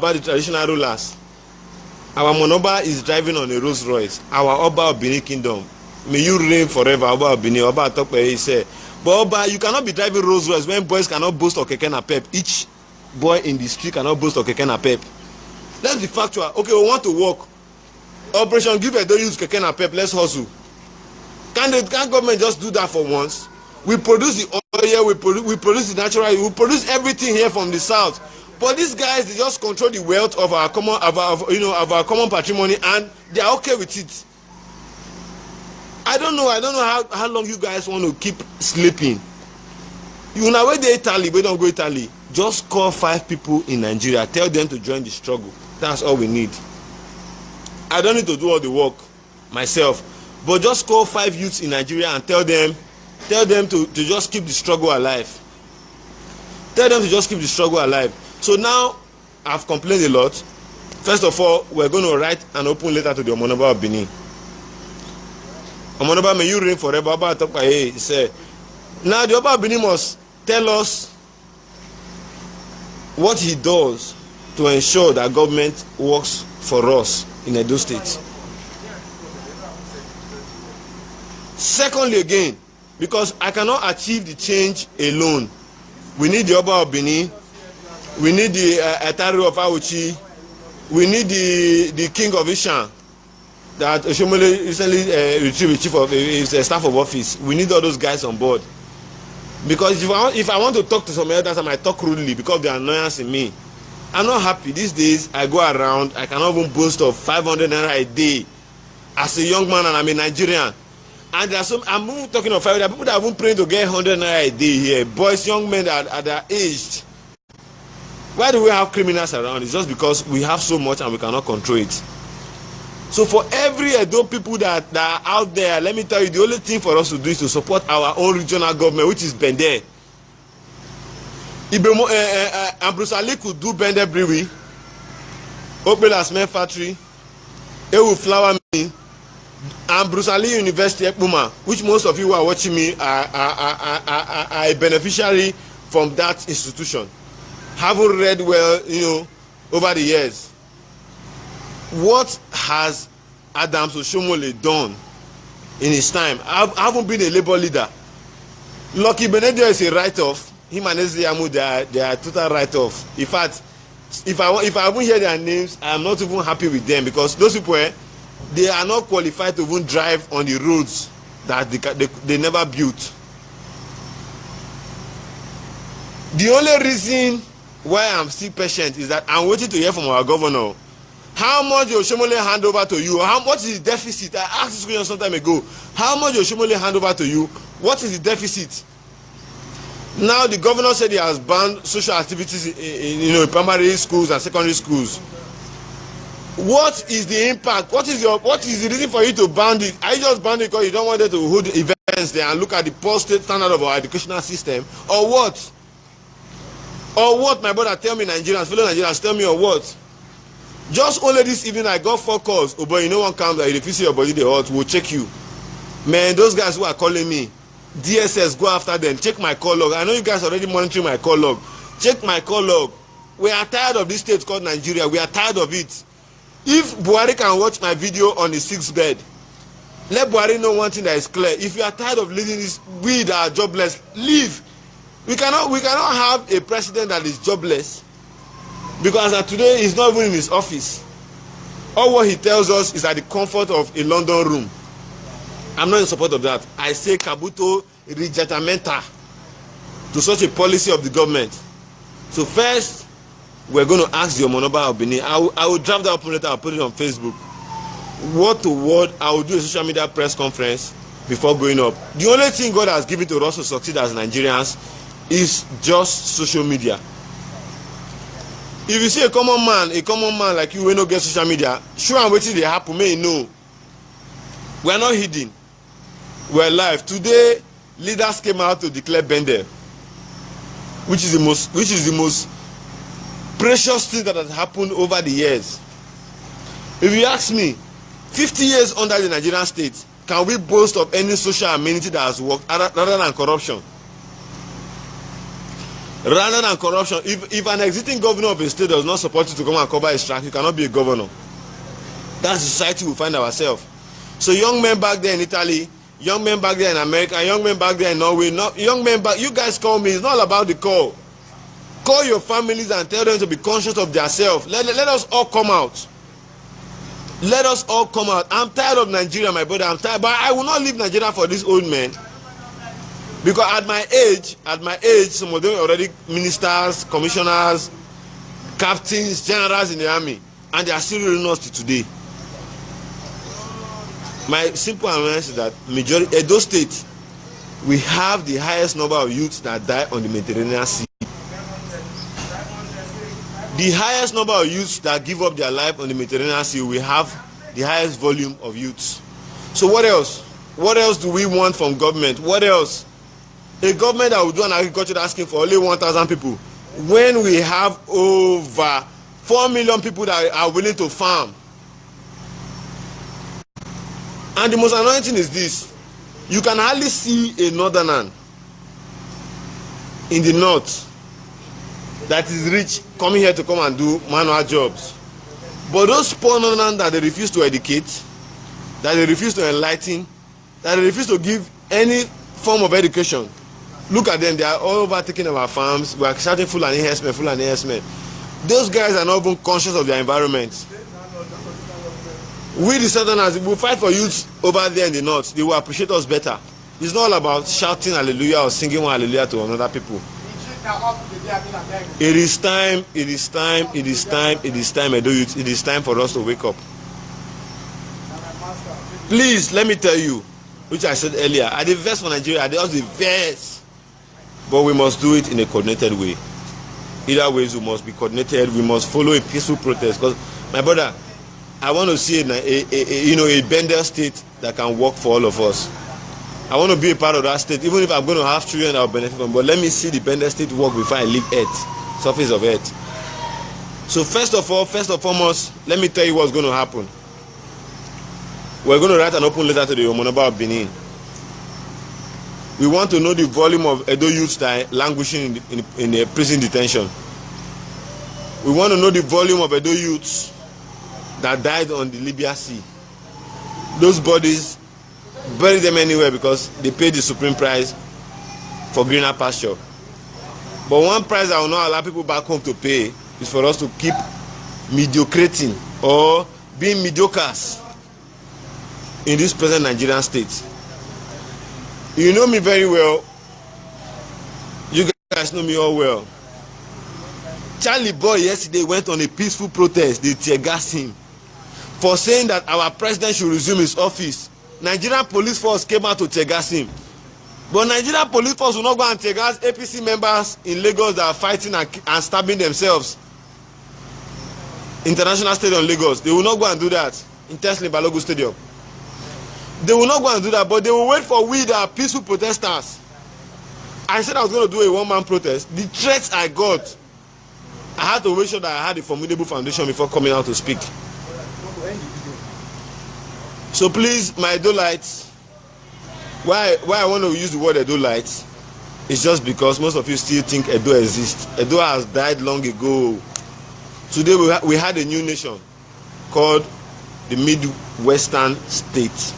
about the traditional rulers. Our Monoba is driving on a Rolls Royce. Our Oba of Benin Kingdom, may you reign forever. Oba of Benin, Oba Atokpe, he said. But Oba, you cannot be driving Rolls Royce when boys cannot boast of keke napep. Each boy in the street cannot boast of keke napep. Let's be factual. Okay, we want to work. Operation Give Edo use keke napep. Let's hustle. Can government just do that for once? We produce the oil, we produce the natural, we produce everything here from the south. But these guys, they just control the wealth of our common, of our common patrimony, and they are okay with it. I don't know how long you guys want to keep sleeping. You know where they Italy, we don't go Italy. Just call 5 people in Nigeria, tell them to join the struggle. That's all we need. I don't need to do all the work myself, but just call 5 youths in Nigeria and tell them to just keep the struggle alive. Tell them to just keep the struggle alive. So now I've complained a lot. First of all, we're going to write an open letter to the Omonoba of Benin. Omonoba, may you reign forever. Oba Atokpe, he said. Now the Oba of Benin must tell us what he does to ensure that government works for us in Edo State. Secondly, again, because I cannot achieve the change alone, we need the Oba of Benin, we need the Atari of Auchi, we need the King of Ishan that Oshomole recently retrieved chief of his staff of office. We need all those guys on board. Because if I want to talk to some elders, I might talk rudely because of the annoyance in me. I'm not happy. These days, I go around, I cannot even boast of 500 naira a day as a young man, and I'm a Nigerian. And there are some, I'm even talking of 500, people that have been praying to get 100 naira a day here. Boys, young men that are their aged. Why do we have criminals around? It's just because we have so much and we cannot control it. So for every Edo people that are out there, let me tell you, the only thing for us to do is to support our own regional government, which is Bende. Bruce Ali could do Bende Brewery, open a cement factory, Ewu Flour Mill, and Bruce Ali University Ekpuma, which most of you who are watching me are a beneficiary from that institution. Haven't read well, over the years. What has Adams Oshomole done in his time? I haven't been a labor leader. Lucky Benedio is a write-off. Him and Ezeamu, they are total write-off. In fact, if I haven't heard their names, I am not even happy with them because those people, they are not qualified to even drive on the roads that they never built. The only reason why I'm still patient is that I'm waiting to hear from our governor. How much did Oshomole hand over to you? What is the deficit? I asked this question some time ago. How much did Oshomole hand over to you? What is the deficit? Now the governor said he has banned social activities in primary schools and secondary schools. What is the impact? What is the reason for you to ban it? Are you just banning it because you don't want them to hold events there and look at the poor state standard of our educational system? Or what? Or what, my brother? Tell me, Nigerians, fellow Nigerians, tell me, or what? Just only this evening, I got 4 calls. Oh, boy, one comes that if you see your body, they hurt, we'll check you. Man, those guys who are calling me, DSS, go after them. Check my call log. I know you guys are already monitoring my call log. Check my call log. We are tired of this state called Nigeria. We are tired of it. If Buhari can watch my video on the 6th bed, let Buhari know one thing that is clear. If you are tired of leading this, we that are jobless, leave. We cannot have a president that is jobless. Because today he's not even in his office. All what he tells us is at the comfort of a London room. I'm not in support of that. I say Kabuto rejetamenta to such a policy of the government. So first, we're going to ask the Omonoba of Benin. I will draft that open letter. I'll put it on Facebook. Word to word, I will do a social media press conference before going up. The only thing God has given to us to succeed as Nigerians is just social media. If you see a common man like you, will not get social media, sure and waiting they happen, may you know. We are not hidden. We are live. Today, leaders came out to declare Bende, which is the most precious thing that has happened over the years. If you ask me, 50 years under the Nigerian state, can we boast of any social amenity that has worked rather than corruption? Rather than corruption, if an existing governor of a state does not support you to come and cover his track, you cannot be a governor. That's the society we find ourselves. So young men back there in Italy, young men back there in America, young men back there in Norway, young men back, you guys call me, it's not about the call. Call your families and tell them to be conscious of themselves. Let us all come out. Let us all come out. I'm tired of Nigeria, my brother. I'm tired, but I will not leave Nigeria for these old men. Because at my age, some of them are already ministers, commissioners, captains, generals in the army, and they are still ruling us to today. My simple awareness is that majority Edo State, we have the highest number of youths that die on the Mediterranean Sea. The highest number of youths that give up their life on the Mediterranean Sea, we have the highest volume of youths. So what else? What else do we want from government? What else? A government that will do an agriculture asking for only 1,000 people, when we have over 4 million people that are willing to farm. And the most annoying thing is this: you can hardly see a northerner in the north that is rich coming here to come and do manual jobs. But those poor northerners that they refuse to educate, that they refuse to enlighten, that they refuse to give any form of education, look at them, they are all over taking our farms. We are shouting Fulani herdsmen, Fulani herdsmen. Those guys are not even conscious of their environment. We the southerners, we will fight for youths over there in the north. They will appreciate us better. It's not all about shouting hallelujah or singing one hallelujah to another people. It is time, Edo youth, it is time for us to wake up. Please, let me tell you, which I said earlier, I did verse for Nigeria, I did also the verse. But we must do it in a coordinated way. Either ways, we must be coordinated. We must follow a peaceful protest. Because, my brother, I want to see a Bender state that can work for all of us. I want to be a part of that state, even if I'm going to have children that will benefit from. But let me see the Bender state work before I leave Earth, surface of Earth. So first and foremost, let me tell you what's going to happen. We're going to write an open letter to the Omonoba of Benin. We want to know the volume of Edo youths that are languishing in the prison detention. We want to know the volume of Edo youths that died on the Libya Sea. Those bodies, bury them anywhere because they paid the supreme price for greener pasture. But one price that will not allow people back home to pay is for us to keep mediocrating or being mediocres in this present Nigerian state. You know me very well. You guys know me all well. Charlie Boy yesterday went on a peaceful protest. They tear-gassed him for saying that our president should resume his office. Nigerian police force came out to tear-gas him. But Nigerian police force will not go and tear-gas APC members in Lagos that are fighting and stabbing themselves. International Stadium Lagos. They will not go and do that in Tesla Balogun Stadium. They will not go and do that, but they will wait for we that are peaceful protesters. I said I was going to do a one-man protest. The threats I got, I had to make sure that I had a formidable foundation before coming out to speak. So please, my Edolites, why I want to use the word Edolites is just because most of you still think Edo exists. Edo has died long ago. Today we had a new nation called the Midwestern State.